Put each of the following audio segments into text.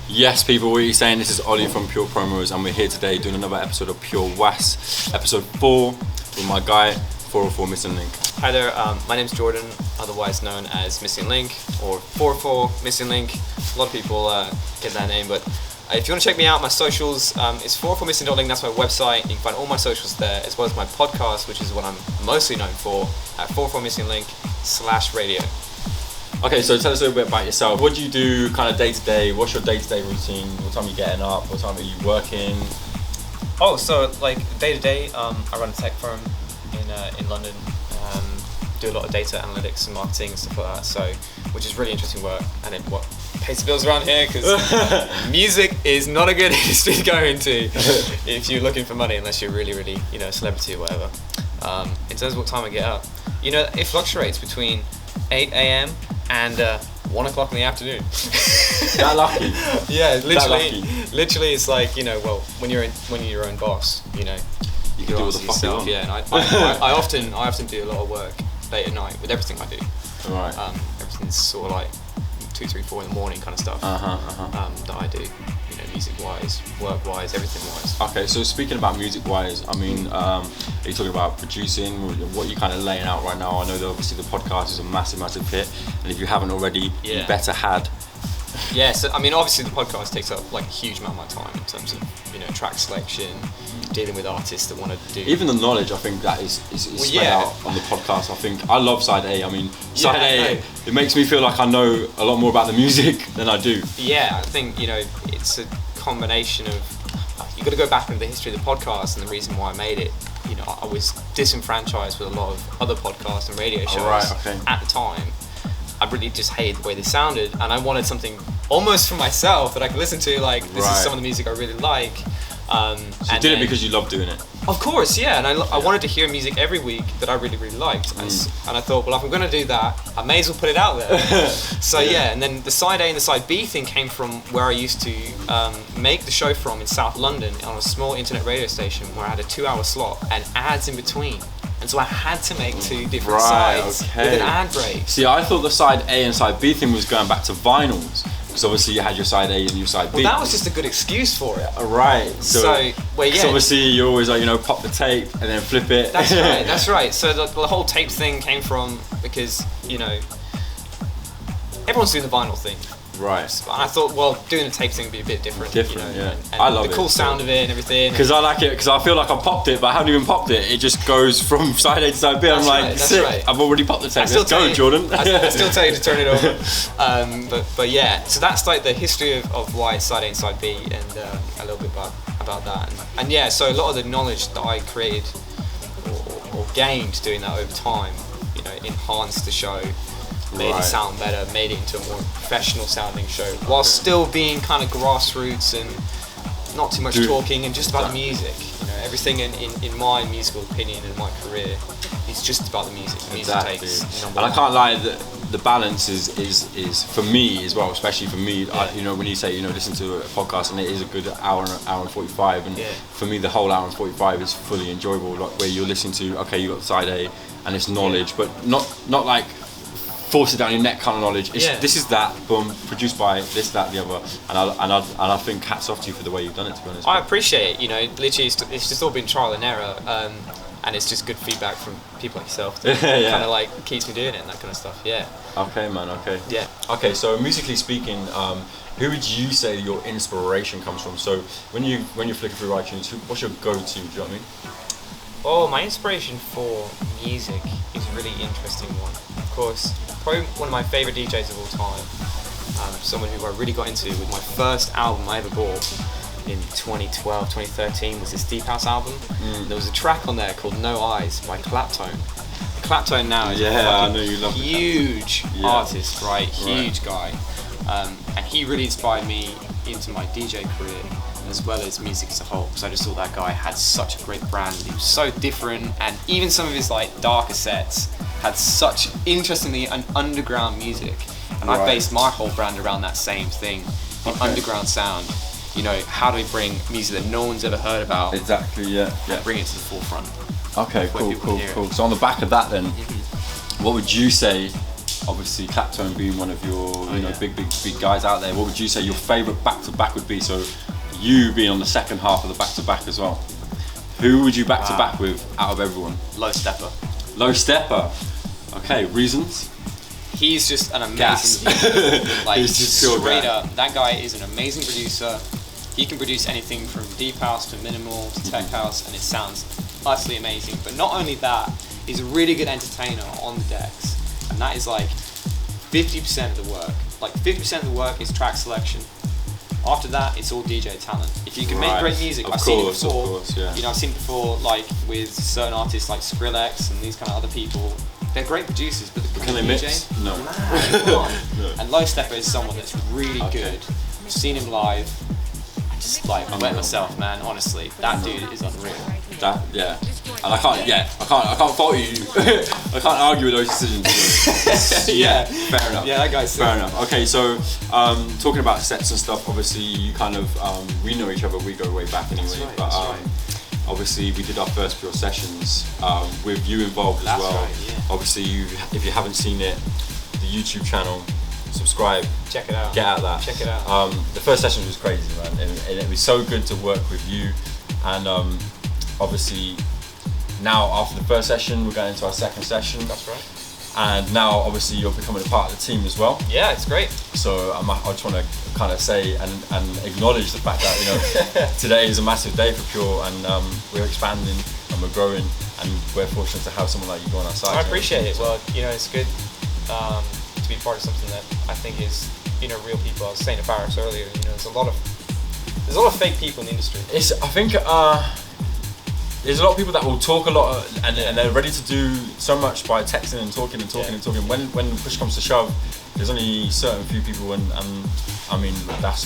Yes, people, what are you saying? This is Ollie from Pure Promos, and we're here today doing another episode of Pure Wass, episode 4, with my guy, 404 Missing Link. Hi there, my name's Jordan, otherwise known as Missing Link, or 404 Missing Link. A lot of people get that name, but if you want to check me out, my socials, it's 404missing.link, that's my website. You can find all my socials there, as well as my podcast, which is what I'm mostly known for, at 404missinglink/radio. Okay, so tell us a little bit about yourself. What do you do kind of day to day? What's your day to day routine? What time are you getting up? What time are you working? Oh, so like day to day, I run a tech firm in London. Do a lot of data analytics and marketing and stuff like that. So, which is really interesting work, and it pays the bills around here because music is not a good industry to go into if you're looking for money, unless you're really, a celebrity or whatever. In terms of what time I get up, it fluctuates between 8 a.m. and 1 o'clock in the afternoon. That lucky? Yeah, literally, it's like when you're your own boss, you can do what the fuck you want. Yeah, and I often do a lot of work late at night with everything I do. Right. Everything's sort of like 2, 3, 4 in the morning kind of stuff. That I do, music-wise, work-wise, everything-wise. Okay, so speaking about music-wise, I mean, are you talking about producing? What are you kind of laying out right now? I know that obviously the podcast is a massive hit, and if you haven't already, you better had. Yeah, so I mean, obviously the podcast takes up like a huge amount of my time in terms of track selection, dealing with artists that want to do. Even the knowledge, I think that is spread out on the podcast. I think I love side A. I mean, side A, it makes me feel like I know a lot more about the music than I do. Yeah, I think it's a combination of you got to go back into the history of the podcast and the reason why I made it. I was disenfranchised with a lot of other podcasts and radio shows at the time. I really just hated the way they sounded, and I wanted something almost for myself that I could listen to. Like, this is some of the music I really like. So you did it because you loved doing it? Of course, yeah. And I wanted to hear music every week that I really liked. And I thought, well, if I'm going to do that, I may as well put it out there. So yeah, and then the side A and the side B thing came from where I used to make the show from in South London on a small internet radio station where I had a 2-hour slot and ads in between. And so I had to make 2 different sides with an ad break. See, I thought the side A and side B thing was going back to vinyls. Because obviously you had your side A and your side B. Well, that was just a good excuse for it. Right. So obviously you always pop the tape and then flip it. That's right. So the whole tape thing came from because, everyone's doing the vinyl thing. Right. And I thought, well, doing the tape thing would be a bit different. Yeah. And I love it. The cool sound of it and everything. Because I like it, because I feel like I popped it, but I haven't even popped it. It just goes from side A to side B. I'm like, sick, I've already popped the tape. Let's go, Jordan. I still tell you to turn it over. But yeah, so that's like the history of why it's side A and side B, and a little bit about that. And yeah, so a lot of the knowledge that I created or gained doing that over time, enhanced the show. Made it sound better, made it into a more professional sounding show, while still being kind of grassroots and not too much talking and just about the music. Everything in my musical opinion and my career is just about the music. The music takes number one. And I can't lie, the balance is for me as well, especially for me. Yeah. When you say listen to a podcast and it is a good hour and 45, and for me the whole hour and 45 is fully enjoyable. Like where you're listening to, you got side A and it's knowledge, but not like force it down your neck kind of knowledge. This is that, boom, produced by this, that, the other, and I think hats off to you for the way you've done it, to be honest. I appreciate it. Literally, it's just all been trial and error, and it's just good feedback from people like yourself that kind of like keeps me doing it and that kind of stuff. Yeah. Okay, man. Okay. Yeah. Okay, so musically speaking, who would you say your inspiration comes from? So when you're flicking through iTunes, what's your go-to? Do you know what I mean? Oh, my inspiration for music is a really interesting one. Of course, probably one of my favourite DJs of all time. Someone who I really got into with my first album I ever bought in 2012, 2013 was this Deep House album. There was a track on there called No Eyes by Claptone. Claptone now is a huge artist, right? Huge guy. And he really inspired me into my DJ career, as well as music as a whole, because I just thought that guy had such a great brand. He was so different, and even some of his like darker sets had such interestingly an underground music, and I based my whole brand around that same thing, the underground sound. How do we bring music that no one's ever heard about? Exactly, and bring it to the forefront. Okay, cool. So on the back of that then, what would you say obviously Clapton being one of your big guys out there, what would you say your favourite back-to-back would be? So you being on the second half of the back-to-back as well. Who would you back-to-back with out of everyone? Low Stepper. Low Stepper. Okay, reasons? He's just an amazing like He's just straight up. That guy is an amazing producer. He can produce anything from deep house to minimal to tech house, and it sounds utterly amazing. But not only that, he's a really good entertainer on the decks, and that is like 50% of the work. Like 50% of the work is track selection. After that, it's all DJ talent. If you can make great music, I've seen it before. I've seen it before, like with certain artists like Skrillex and these kind of other people. They're great producers, but can they DJ, mix? No. No. And Low Stepper is someone that's really good. I've seen him live. I just like wet myself, man. Honestly, that dude is unreal. And I can't fault you. I can't argue with those decisions. Fair enough. Yeah, that guy's sick. Fair enough. Okay, so talking about sets and stuff, obviously you kind of we know each other. We go way back anyway. That's right. Obviously, we did our first pure sessions with you involved as well. Right, yeah. Obviously, if you haven't seen it, the YouTube channel, subscribe. Check it out. Get out that. Check it out. The first session was crazy, man, and it was so good to work with you. And obviously, now after the first session, we're going into our second session. That's right. And now, obviously, you're becoming a part of the team as well. Yeah, it's great. So I just want to kind of say and acknowledge the fact that today is a massive day for Pure, and we're expanding and we're growing, and we're fortunate to have someone like you on our side. I appreciate it. Well, it's good to be part of something that I think is real people. I was saying to Barris earlier. There's a lot of fake people in the industry. I think there's a lot of people that will talk a lot and they're ready to do so much by texting and talking and talking and talking. When push comes to shove, there's only certain few people, and I mean that's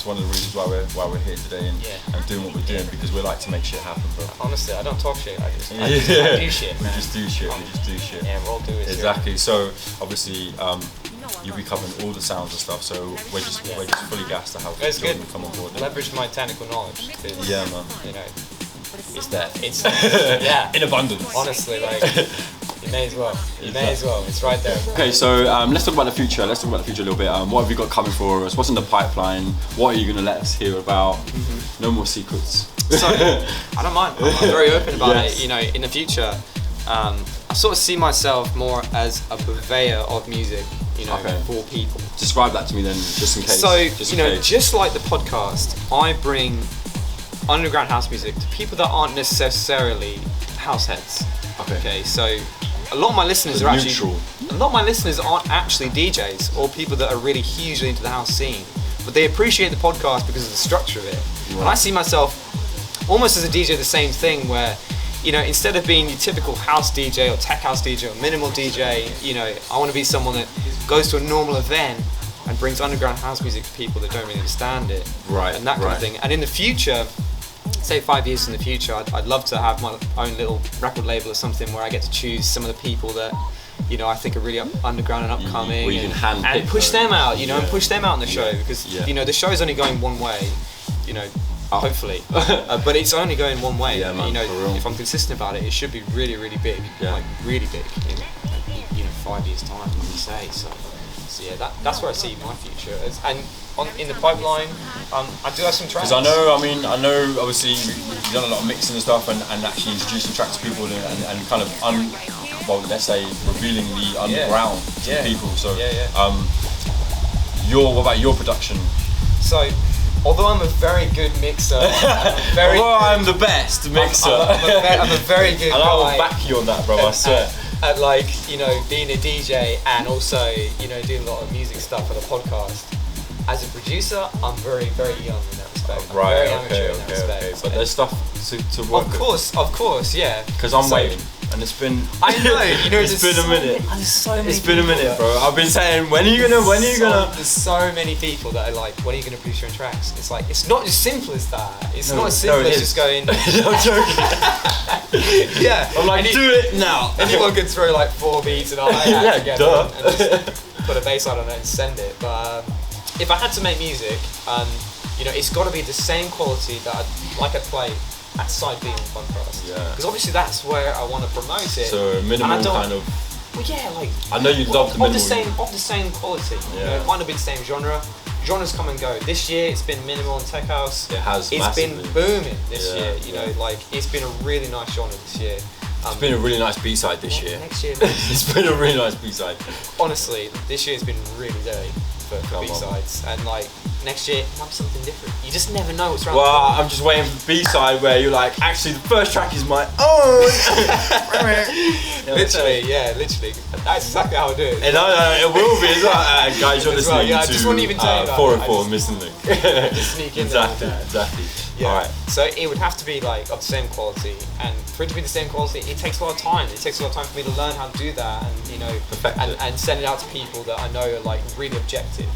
one of the reasons why we're here today and doing what we're doing, because we like to make shit happen, bro. Honestly, I don't talk shit. I do shit, man. We just do shit. Yeah, we're all doing it. Exactly. So obviously you'll be covering all the sounds and stuff. So we're just fully gassed to have you come on board. Leverage my technical knowledge. Yeah, man. It's there. It's in abundance. Honestly, like you may as well. It's right there. Okay, so let's talk about the future. Let's talk about the future a little bit. What have you got coming for us? What's in the pipeline? What are you going to let us hear about? No more secrets. So I don't mind. I'm very open about it. In the future, I sort of see myself more as a purveyor of music. For people. Describe that to me then, just in case. So just like the podcast, I bring underground house music to people that aren't necessarily house heads. Okay, so a lot of my listeners aren't actually DJs or people that are really hugely into the house scene, but they appreciate the podcast because of the structure of it. Right. And I see myself almost as a DJ the same thing, where instead of being your typical house DJ or tech house DJ or minimal DJ, I want to be someone that goes to a normal event and brings underground house music to people that don't really understand it. Right. And that kind of thing. And in the future, say 5 years in the future, I'd love to have my own little record label or something where I get to choose some of the people that I think are really underground and upcoming, and push them out, and push them out on the show, because the show is only going one way, hopefully, but it's only going one way. Yeah, man, if I'm consistent about it, it should be really, really big, like really big in 5 years time, like you say. So that's where I see my future. And in the pipeline, I do have some tracks. Because I know obviously you've done a lot of mixing and stuff, and actually introducing tracks to people and kind of let's say revealing the underground to people. So what about your production? So although I'm a very good mixer, I'm the best mixer. I'm a very good and I will back you on that, bro. I swear. At being a DJ and also doing a lot of music stuff for the podcast. As a producer, I'm very, very young in that respect. I'm very amateur in that respect. But there's stuff to work with. Of course, yeah. Because I'm waiting, and it's been. I know. It's been a minute. There's so many. It's been a minute, bro. I've been saying, when are you gonna? There's so many people that are like, when are you gonna produce your own tracks? It's like, it's not as simple as that. It's not as simple as just going. I'm joking. Yeah. I'm like, do it now. Anyone could throw like 4 beats and all that together and just put a bass line on it and send it. But if I had to make music, it's got to be the same quality that I'd play at Side B in Contrast. Yeah. Because obviously that's where I want to promote it. So minimal kind of Well, yeah, like I know you love the minimal. of the same quality. Yeah. You know, it might not be the same genre. Genres come and go. This year it's been minimal and tech house. It has. It's been booming this year. You yeah. know, like it's been a really nice genre this year. It's been a really nice B-side this year. Next year. It's been a really nice B-side. Honestly, this year's been really dirty for B-sides, and like next year it might be something different. You just never know what's around. Well, I'm just waiting for the B-side where you're like, actually, the first track is my own. Literally, yeah, literally. That's exactly how I do it. And it will be as well. Guys, you're listening I just wouldn't even tell you that. 404 Missing Link. Just sneak in exactly, there. exactly. Yeah. All right. So it would have to be like of the same quality, and for it to be the same quality, it takes a lot of time. It takes a lot of time for me to learn how to do that, and you know, and send it out to people that I know are like really objective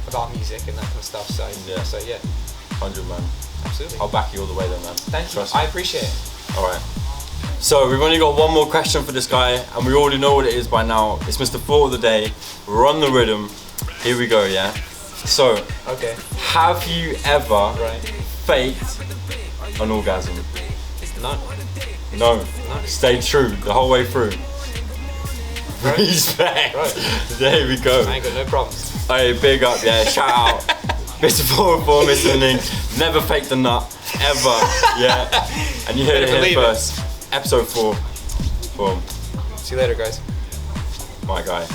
about music and that kind of stuff. So yeah, 100 man. Absolutely. I'll back you all the way then, man. Thank you. I appreciate it. All right. So we've only got one more question for this guy, and we already know what it is by now. It's Mr. Thought of the Day. We're on the rhythm. Here we go, yeah? So, okay. Have you ever faked an orgasm? No. Stay true the whole way through. Right. Respect. Right. There we go. I ain't got no problems. Hey, big up, yeah, shout out. Mr. 404, Mr. Link. Never faked a nut, ever, yeah? And you heard it here first. Episode 4. Boom. See you later, guys. My guy.